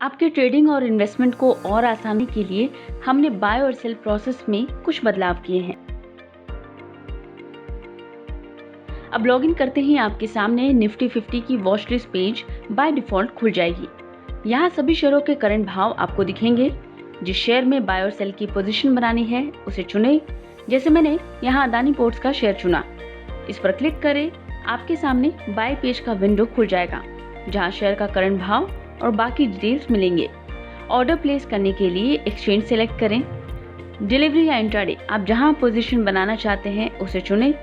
आपके ट्रेडिंग और इन्वेस्टमेंट को और आसानी के लिए हमने बाय और सेल प्रोसेस में कुछ बदलाव किए हैं। अब लॉगिन करते ही आपके सामने निफ्टी 50 की watch list page by default खुल जाएगी। यहाँ सभी शेयरों के करंट भाव आपको दिखेंगे। जिस शेयर में बाय और सेल की पोजीशन बनानी है उसे चुनें। जैसे मैंने यहाँ अदानी पोर्ट्स का शेयर चुना, इस पर क्लिक करें। आपके सामने बाय पेज का विंडो खुल जाएगा जहाँ शेयर का करंट भाव और बाकी डिटेल्स मिलेंगे। ऑर्डर प्लेस करने के लिए एक्सचेंज सेलेक्ट करें। डिलीवरी या इंट्राडे आप जहां पोजीशन बनाना चाहते हैं उसे चुनें।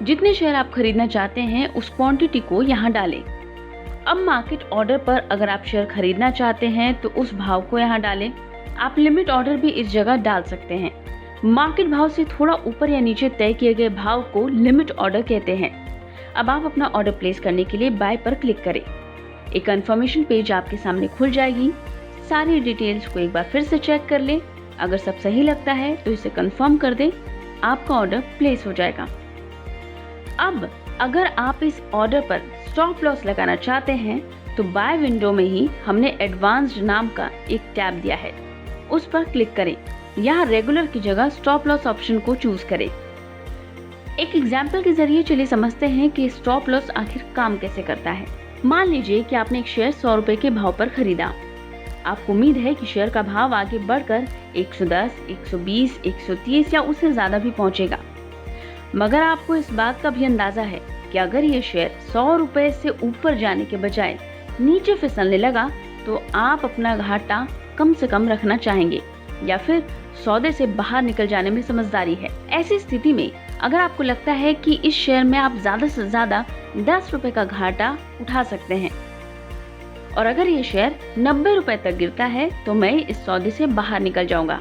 जितने शेयर आप खरीदना चाहते हैं उस क्वांटिटी को यहां डालें। अब मार्केट ऑर्डर पर अगर आप शेयर खरीदना चाहते हैं तो उस भाव को यहां डालें। आप लिमिट ऑर्डर भी इस जगह डाल सकते हैं। मार्केट भाव से थोड़ा ऊपर या नीचे तय किए गए भाव को लिमिट ऑर्डर कहते हैं। अब आप अपना ऑर्डर प्लेस करने के लिए बाय पर क्लिक करें। एक कंफर्मेशन पेज आपके सामने खुल जाएगी। सारी डिटेल्स को एक बार फिर से चेक कर लें। अगर सब सही लगता है तो इसे कंफर्म कर दें। आपका ऑर्डर प्लेस हो जाएगा। अब अगर आप इस ऑर्डर पर स्टॉप लॉस लगाना चाहते हैं तो बाय विंडो में ही हमने एडवांस्ड नाम का एक टैब दिया है, उस पर क्लिक करें। यहाँ रेगुलर की जगह स्टॉप लॉस ऑप्शन को चूज करें। एक एग्जाम्पल के जरिए चलिए समझते हैं कि स्टॉप लॉस आखिर काम कैसे करता है। मान लीजिए कि आपने एक शेयर 100 रुपए के भाव पर खरीदा। आपको उम्मीद है कि शेयर का भाव आगे बढ़कर 110, 120, 130 या उससे ज्यादा भी पहुंचेगा। मगर आपको इस बात का भी अंदाजा है कि अगर ये शेयर 100 रुपए से ऊपर जाने के बजाय नीचे फिसलने लगा तो आप अपना घाटा कम से कम रखना चाहेंगे या फिर सौदे से बाहर निकल जाने में समझदारी है। ऐसी स्थिति में अगर आपको लगता है कि इस शेयर में आप ज्यादा से ज्यादा 10 रुपए का घाटा उठा सकते हैं और अगर ये शेयर 90 रुपए तक गिरता है तो मैं इस सौदे से बाहर निकल जाऊंगा,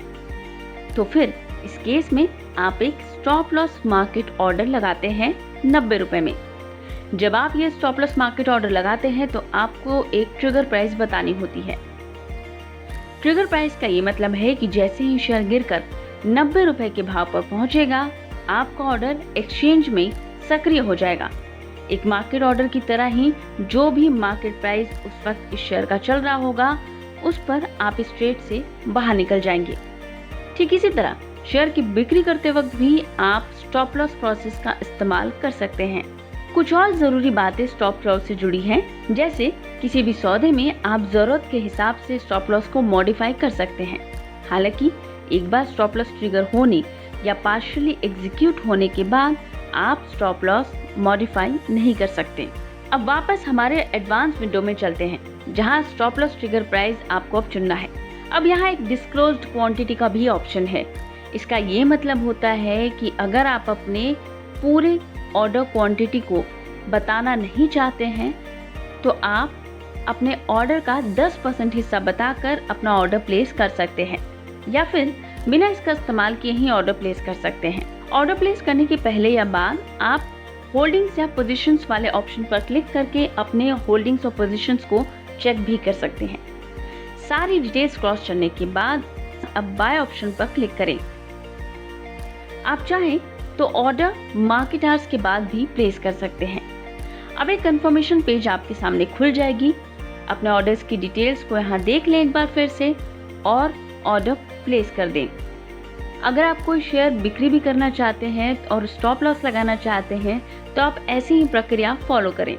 तो फिर इस केस में आप एक स्टॉप लॉस मार्केट ऑर्डर लगाते हैं 90 रुपए में। जब आप ये स्टॉप लॉस मार्केट ऑर्डर लगाते हैं तो आपको एक ट्रिगर प्राइस बतानी होती है। ट्रिगर प्राइस का ये मतलब है कि जैसे ही शेयर गिरकर 90 रुपए के भाव पर पहुंचेगा, आपका ऑर्डर एक्सचेंज में सक्रिय हो जाएगा। एक मार्केट ऑर्डर की तरह ही जो भी मार्केट प्राइस उस वक्त इस शेयर का चल रहा होगा उस पर आप इस ट्रेड से बाहर निकल जाएंगे। ठीक इसी तरह शेयर की बिक्री करते वक्त भी आप स्टॉप लॉस प्रोसेस का इस्तेमाल कर सकते हैं। कुछ और जरूरी बातें स्टॉप लॉस से जुड़ी हैं, जैसे किसी भी सौदे में आप जरूरत के हिसाब से स्टॉप लॉस को मॉडिफाई कर सकते हैं। हालांकि एक बार स्टॉप लॉस ट्रिगर होने या पार्शियली एग्जीक्यूट होने के बाद आप स्टॉप लॉस मॉडिफाई नहीं कर सकते। अब वापस हमारे एडवांस विंडो में चलते हैं जहां स्टॉप लॉस ट्रिगर प्राइस आपको अब चुनना है। अब यहाँ एक डिस्क्लोज्ड क्वांटिटी का भी ऑप्शन है। इसका ये मतलब होता है कि अगर आप अपने पूरे ऑर्डर क्वांटिटी को बताना नहीं चाहते हैं तो आप अपने ऑर्डर का 10% हिस्सा बताकर अपना ऑर्डर प्लेस कर सकते हैं या फिर बिना इसका इस्तेमाल किए ही ऑर्डर प्लेस कर सकते हैं। ऑर्डर प्लेस करने के पहले या बाद आप होल्डिंग्स या पोजीशंस वाले ऑप्शन पर क्लिक करके अपने होल्डिंग्स और पोजीशंस को चेक भी कर सकते हैं। सारी डिटेल्स क्रॉस करने के बाद अब बाय ऑप्शन पर क्लिक करें। आप चाहें तो ऑर्डर मार्केट आवर्स के बाद भी प्लेस कर सकते हैं। अब एक कंफर्मेशन पेज आपके सामने खुल जाएगी। अपने ऑर्डर्स की डिटेल्स को यहाँ देख लें एक बार फिर से और ऑर्डर प्लेस कर दें। अगर आप कोई शेयर बिक्री भी करना चाहते हैं और स्टॉप लॉस लगाना चाहते हैं तो आप ऐसी ही प्रक्रिया फॉलो करें।